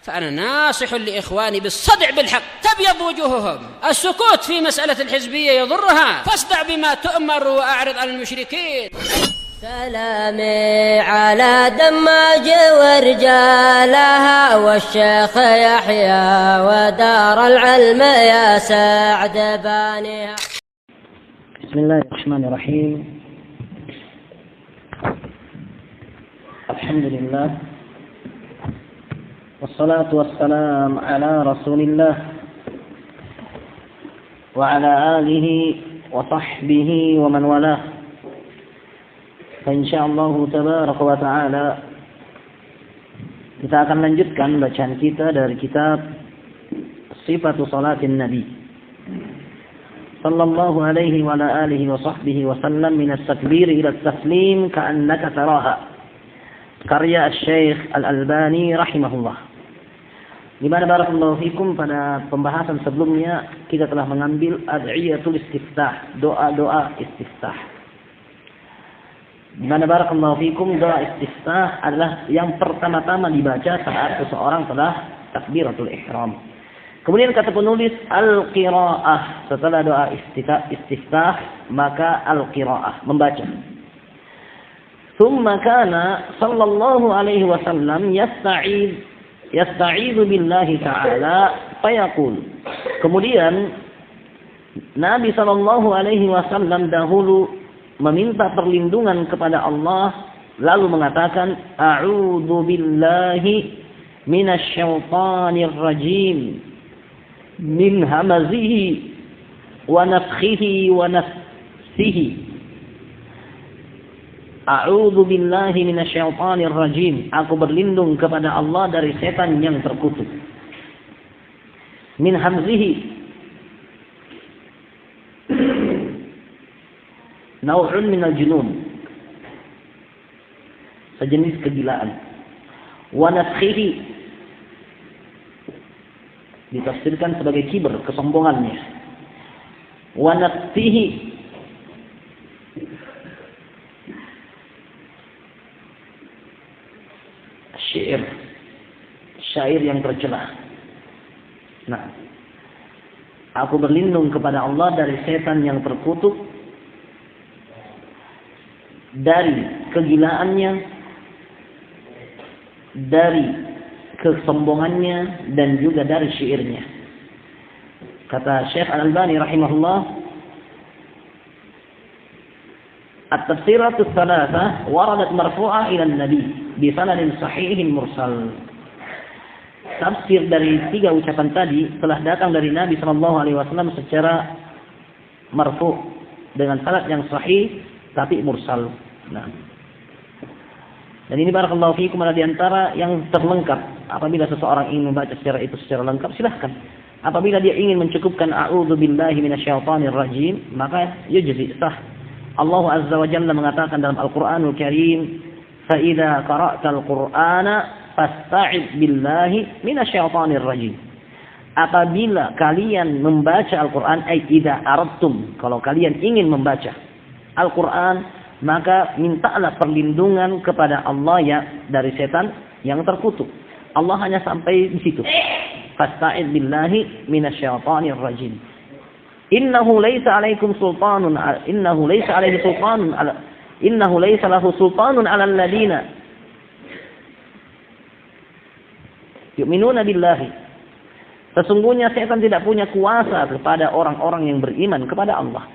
فأنا ناصح لإخواني بالصدع بالحق تبيض وجوههم. السكوت في مسألة الحزبية يضرها، فاصدع بما تؤمر وأعرض عن المشركين. سلامي على دماج ورجالها والشيخ يحيى ودار العلم يا سعد بانيها. بسم الله الرحمن الرحيم. الحمد لله والصلاة والسلام على رسول الله وعلى آله وصحبه ومن والاه. Insyaallah tabaraka wa ta'ala kita akan lanjutkan bacaan kita dari kitab Sifatu Salatin Nabi sallallahu alaihi wa ala alihi wa sahbihi wa sallam min at-takbir ila at-taslim ka'annaka taraha, karya Syekh Al-Albani rahimahullah. Di mana barakallahu fikum pada pembahasan sebelumnya kita telah mengambil ad'iyatul istiftah, doa-doa istiftah. Di mana barakallahu fikum doa istiftah adalah yang pertama-tama dibaca saat seseorang telah takbiratul ihram. Kemudian kata penulis al-qiraah, setelah doa istiftah maka al-qiraah, membaca. Tsumma kana sallallahu alaihi wasallam yasta'idzu billahi ta'ala fayaqul. Kemudian Nabi sallallahu alaihi wasallam dahulu meminta perlindungan kepada Allah lalu mengatakan a'udzu billahi minasyaitonir rajim min hamazihi wa nafthihi wa nafsihi. A'udzu billahi minasyaitonir rajim, aku berlindung kepada Allah dari setan yang terkutuk. Min hamzihi, nau'un minal junun, sejenis kegilaan. Wa nafkhihi, ditafsirkan sebagai kiber, kesombongannya. Wa nafsihi, syair yang tercela. Nah, aku berlindung kepada Allah dari setan yang terkutuk, dari kegilaannya, dari kesombongannya, dan juga dari syairnya. Kata Syekh Al-Albani rahimahullah, at-tafsiratus tsalatsa waradat marfu'ah ila an-nabi bi sanadin sahihin mursal. Tafsir dari tiga ucapan tadi telah datang dari Nabi sallallahu alaihi wasallam secara marfu' dengan sanad yang sahih tapi mursal. Nah, dan ini barakallahu fiikum adalah di antara yang terlengkap. Apabila seseorang ingin membaca secara lengkap, silahkan. Apabila dia ingin mencukupkan a'udzu billahi minasyaitonir rajim, maka yujzi, sah. Allah azza wa jalla mengatakan dalam Al-Qur'anul Karim, "Fa idza qara'tal Qur'ana fasta'id billahi minasyaitonir rajim." Apabila kalian membaca Al-Qur'an, ay idza aradtum, kalau kalian ingin membaca Al-Qur'an, maka mintalah perlindungan kepada Allah ya dari setan yang terkutuk. Allah hanya sampai di situ. Fasta'id billahi minasyaitonir rajim. Innahu laysa lahu sultanun 'alal ladina yu'minuna billahi. Sesungguhnya setan tidak punya kuasa kepada orang-orang yang beriman kepada Allah.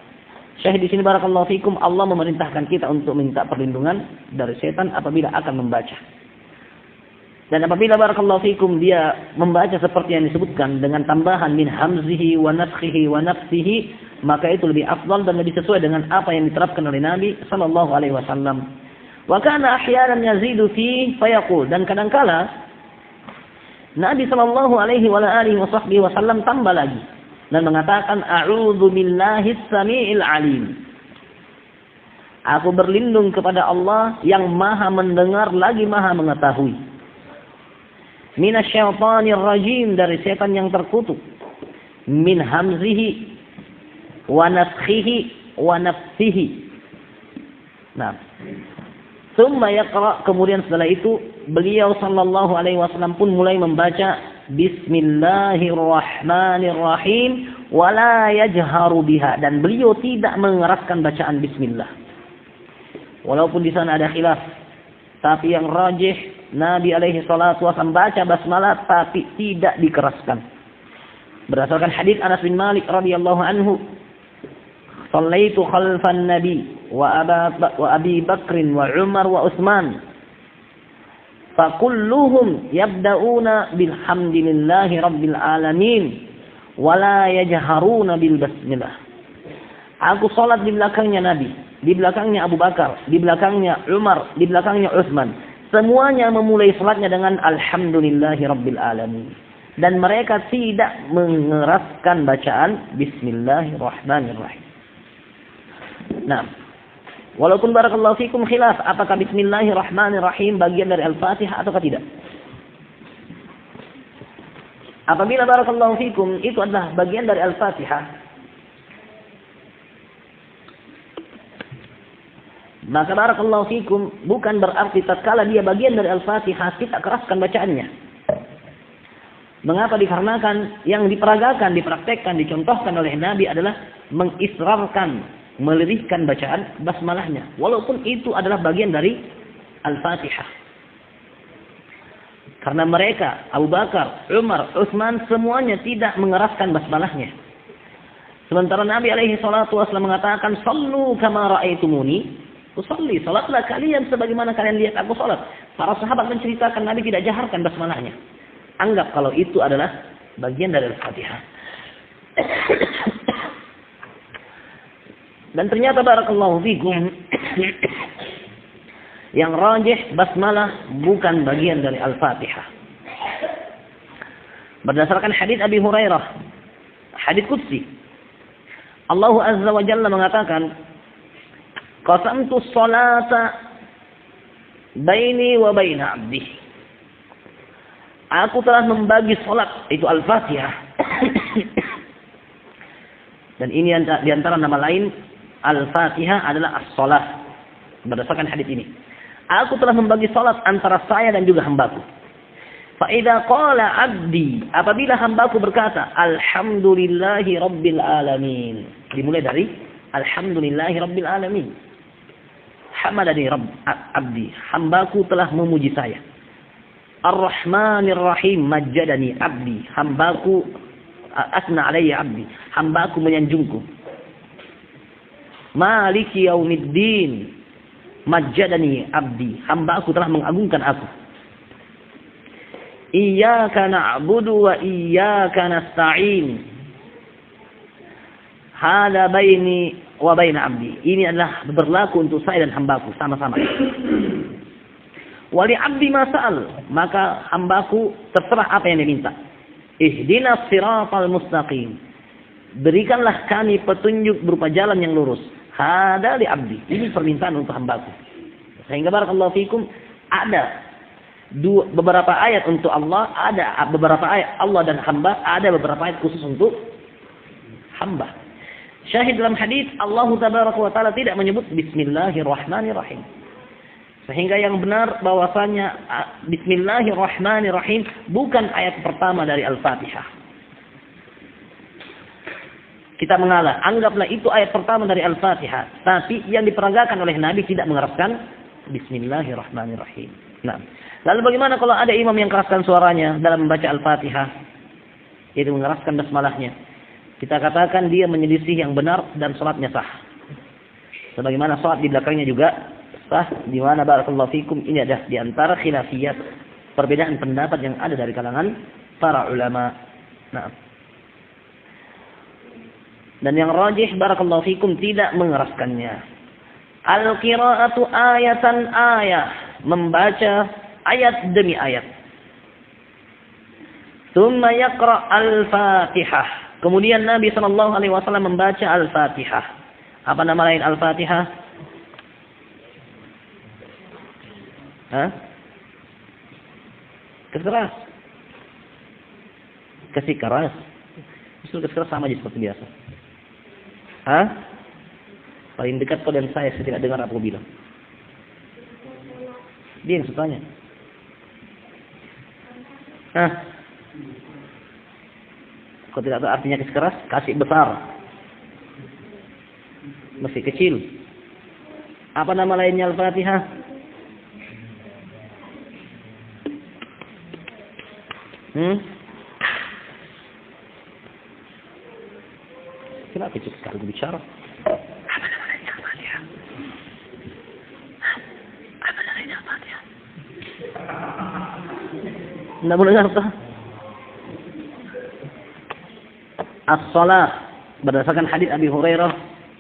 Syahid di sini barakallahu fikum, Allah memerintahkan kita untuk minta perlindungan dari setan apabila akan membaca. Dan apabila barakallahu fikum dia membaca seperti yang disebutkan dengan tambahan min hamzihi wa nafkhihi wa nafsihi, maka itu lebih afdal dan lebih sesuai dengan apa yang diterapkan oleh Nabi sallallahu alaihi wasallam. Wa kana ahyanan yazidu fi fayaqul, dan kadangkala Nabi sallallahu alaihi wa alihi wasallam tambah lagi dan mengatakan a'udzu billahis samiil alim. Aku berlindung kepada Allah yang Maha mendengar lagi Maha mengetahui. Minasyaitonir rajim, dari setan yang terkutuk. Min hamzihi wa nafkhihi wa nafsihi. Nah, tsumma yaqra, kemudian setelah itu beliau sallallahu alaihi wasallam pun mulai membaca Bismillahirrahmanirrahim wala yajharu biha, dan beliau tidak mengeraskan bacaan bismillah. Walaupun di sana ada khilaf, tapi yang rajih Nabi alaihi salatu wasallam baca basmalah tapi tidak dikeraskan. Berdasarkan hadis Anas bin Malik radhiyallahu anhu, "Shallaitu khalfan Nabi wa Abi Bakr wa Umar wa Utsman. Fakulluhum yabda'una bilhamdilillahi rabbil alamin wa la yajharuna bil basmilah." Aku salat di belakangnya Nabi, di belakangnya Abu Bakar, di belakangnya Umar, di belakangnya Utsman. Semuanya memulai salatnya dengan alhamdulillahi rabbil alamin, dan mereka tidak mengeraskan bacaan bismillahirrahmanirrahim. Nah, walaupun barakallahu fikum khilaf apakah bismillahirrahmanirrahim bagian dari Al-Fatihah ataukah tidak. Apabila barakallahu fikum itu adalah bagian dari Al-Fatihah, maka barakallahu fikum bukan berarti tatkala dia bagian dari Al-Fatihah kita keraskan bacaannya. Mengapa? Dikarenakan yang diperagakan, dipraktekkan, dicontohkan oleh Nabi adalah mengisrarkan, melirihkan bacaan basmalahnya, walaupun itu adalah bagian dari Al-Fatihah. Karena mereka, Abu Bakar, Umar, Utsman, semuanya tidak mengeraskan basmalahnya. Sementara Nabi alaihi salatu wasallam mengatakan, "Shallu kama ra'aitumuni usalli." Salatlah kalian sebagaimana kalian lihat aku salat. Para sahabat menceritakan Nabi tidak jaharkan basmalahnya. Anggap kalau itu adalah bagian dari Al-Fatihah. Dan ternyata barakallahu fikum yang rajih basmalah bukan bagian dari Al-Fatihah. Berdasarkan hadits Abi Hurairah, hadits qudsi, Allah Azza wa Jalla mengatakan, "Qasamtu sholata baini wa baina 'abdi." Aku telah membagi salat, itu Al-Fatihah. Dan ini di antara nama lain Al-Fatihah adalah as-shalah. Berdasarkan hadis ini, aku telah membagi salat antara saya dan juga hambaku. Fa idza qala 'abdi, apabila hambaku berkata alhamdulillahi rabbil alamin, dimulai dari alhamdulillahi rabbil alamin. Hamadani rabb abdi, hambaku telah memuji saya. Ar-Rahmanir Rahim, majjadani abdi, hambaku asna alayya abdi, hambaku menyanjungku. Maliki yaumiddin, majjadani abdi, hambaku telah mengagungkan aku. Iyyaka na'budu wa iyyaka nasta'in, hada baini wa baina abdi, ini adalah berlaku untuk saya dan hambaku sama-sama. Wali abdi masal, maka hambaku terserah apa yang diminta. Ihdinas siratal mustaqim, berikanlah kami petunjuk berupa jalan yang lurus. Hada li abdi, ini permintaan untuk hambaku. Sehingga barakallahu fikum ada beberapa ayat untuk Allah, ada beberapa ayat Allah dan hamba, ada beberapa ayat khusus untuk hamba. Syahid dalam hadis, Allah tabaraka wa taala tidak menyebut bismillahirrahmanirrahim. Sehingga yang benar bahwasanya bismillahirrahmanirrahim bukan ayat pertama dari Al-Fatihah. Kita mengalah, anggaplah itu ayat pertama dari Al-Fatihah, tapi yang diperagakan oleh Nabi tidak mengeraskan bismillahirrahmanirrahim. Nah, lalu bagaimana kalau ada imam yang keraskan suaranya dalam membaca Al-Fatihah, yaitu mengeraskan basmalahnya? Kita katakan dia menyelisih yang benar dan salatnya sah. Sebagaimana salat di belakangnya juga sah, di mana barakallahu fikum ini ada di antara khilafiyat, perbedaan pendapat yang ada dari kalangan para ulama. Nah, dan yang rajih barakallahu fikum tidak mengeraskannya. Al-qira'atu ayatan ayah, membaca ayat demi ayat. Tsumma yaqra al-Fatihah. Kemudian Nabi sallallahu alaihi wasallam membaca Al-Fatihah. Apa nama lain Al-Fatihah? Hah? Keras. Kasih keras. Justru keras sama aja seperti biasa. Hah? Paling dekat kau dan saya tidak dengar apa kau bilang. Dia yang tanya. Hah? Kau tidak tahu artinya kasih keras? Kasih besar. Masih kecil. Apa nama lainnya Al-Fatihah? Kenapa kecil sekali bicara? Apa nama lainnya Al-Fatihah? Apa nama lainnya Al-Fatihah? Tidak boleh dengar tak? As-salah berdasarkan hadis Abi Hurairah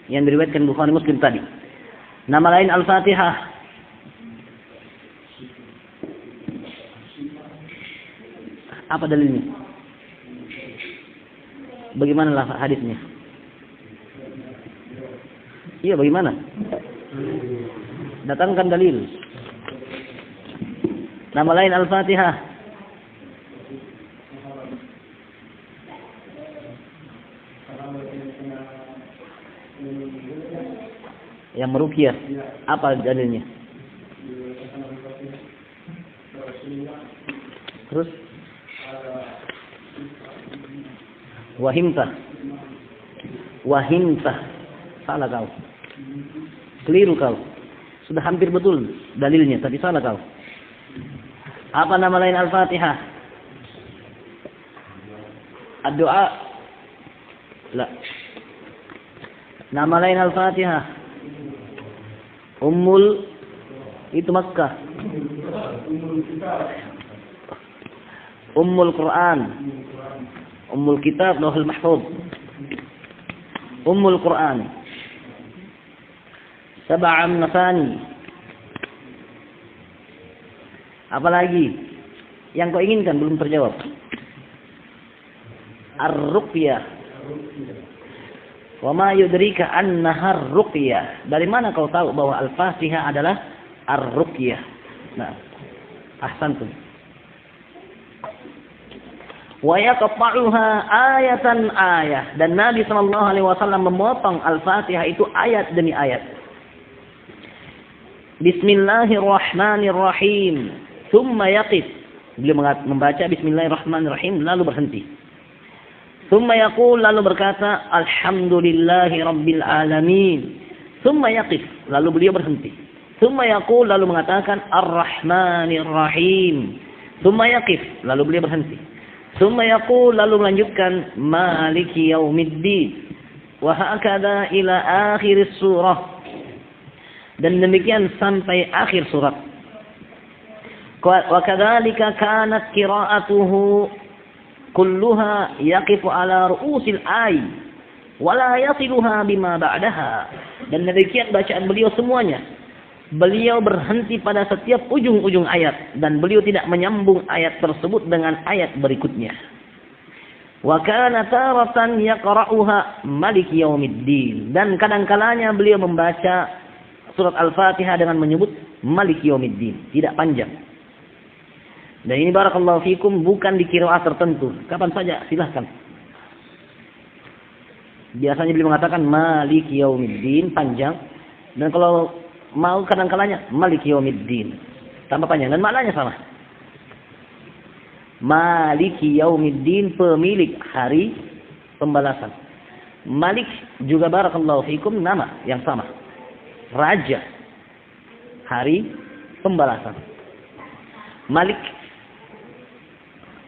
yang diriwayatkan Bukhari Muslim tadi. Nama lain Al-Fatihah. Apa dalilnya? Bagaimana lah hadisnya? Iya, bagaimana? Datangkan dalil. Nama lain Al-Fatihah. Yang meruqyah, apa dalilnya? Terus wahimtah, salah kau, keliru kau. Sudah hampir betul dalilnya, tapi salah kau. Apa nama lain Al-Fatihah? Ad-du'a. La. Nama lain Al-Fatihah. Ummul itu Makkah. Ummul Quran. Ummul Kitab Lauhul Mahfuz. Ummul Quran. Sab'am Nasani. Apalagi yang kau inginkan belum terjawab? Ar-Ruqyah. Wa ma yudrika annaha ar-ruqyah. Dari mana kau tahu bahwa Al-Fatihah adalah ar-ruqyah? Nah, ahsantum. Wa yaqta'uha ayatan ayah. Dan Nabi sallallahu alaihi wasallam memotong Al-Fatihah itu ayat demi ayat. Bismillahirrahmanirrahim. Tsumma yaqif. Beliau membaca Bismillahirrahmanirrahim lalu berhenti. Tsumma yaqul, lalu berkata Alhamdulillahi Rabbil Alamin. Tsumma yaqif, lalu beliau berhenti. Tsumma yaqul, lalu mengatakan Ar-Rahmanir Rahim. Tsumma yaqif, lalu beliau berhenti. Tsumma yaqul, lalu melanjutkan Maliki Yaumiddin. Wa hakadha ila akhir surah. Dan demikian sampai akhir surat. Wa kadzalika kanat qira'atuhu kulluha yaqifu ala ru'usil ay wa la yasiluha bima ba'daha. Dan demikian bacaan beliau semuanya. Beliau berhenti pada setiap ujung-ujung ayat dan beliau tidak menyambung ayat tersebut dengan ayat berikutnya. Wa kana taratan yaqra'uha Maliki Yaumiddin. Dan kadang-kalanya beliau membaca surat Al-Fatihah dengan menyebut Maliki Yaumiddin, tidak panjang. Dan ini barakallahu fikum bukan di qiraah tertentu. Kapan saja silahkan. Biasanya beliau mengatakan Maliki Yaumiddin panjang. Dan kalau mau kadang-kalanya Maliki Yaumiddin tambah panjang. Dan maknanya sama. Maliki Yaumiddin, pemilik hari pembalasan. Malik juga barakallahu fikum nama yang sama. Raja. Hari pembalasan. Malik.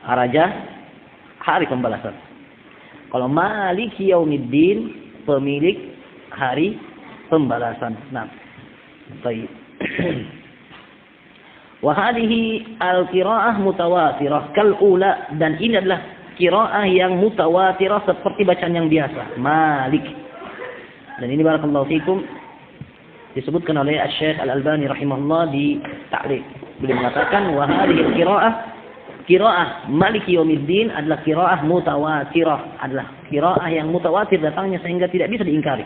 Raja, hari pembalasan. Kalau Maliki Yaumiddin, pemilik hari pembalasan. Nah, baik. Wa hadhihi al-qira'ah mutawatirah kal ula, dan ini adalah qira'ah yang mutawatirah seperti bacaan yang biasa. Malik. Dan ini barakallahu fikum disebutkan oleh Syekh Al-Albani rahimahullah di ta'liq. Beliau mengatakan wa hadhihi al-qira'ah, qiraah Maliki Yaumiddin adalah qiraah mutawatirah, adalah qiraah yang mutawatir datangnya sehingga tidak bisa diingkari.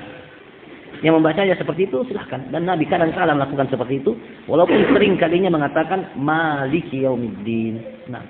Yang membacanya seperti itu silahkan. Dan Nabi kadang-kadang melakukan seperti itu, walaupun sering kalinya mengatakan Maliki Yaumiddin. Nah,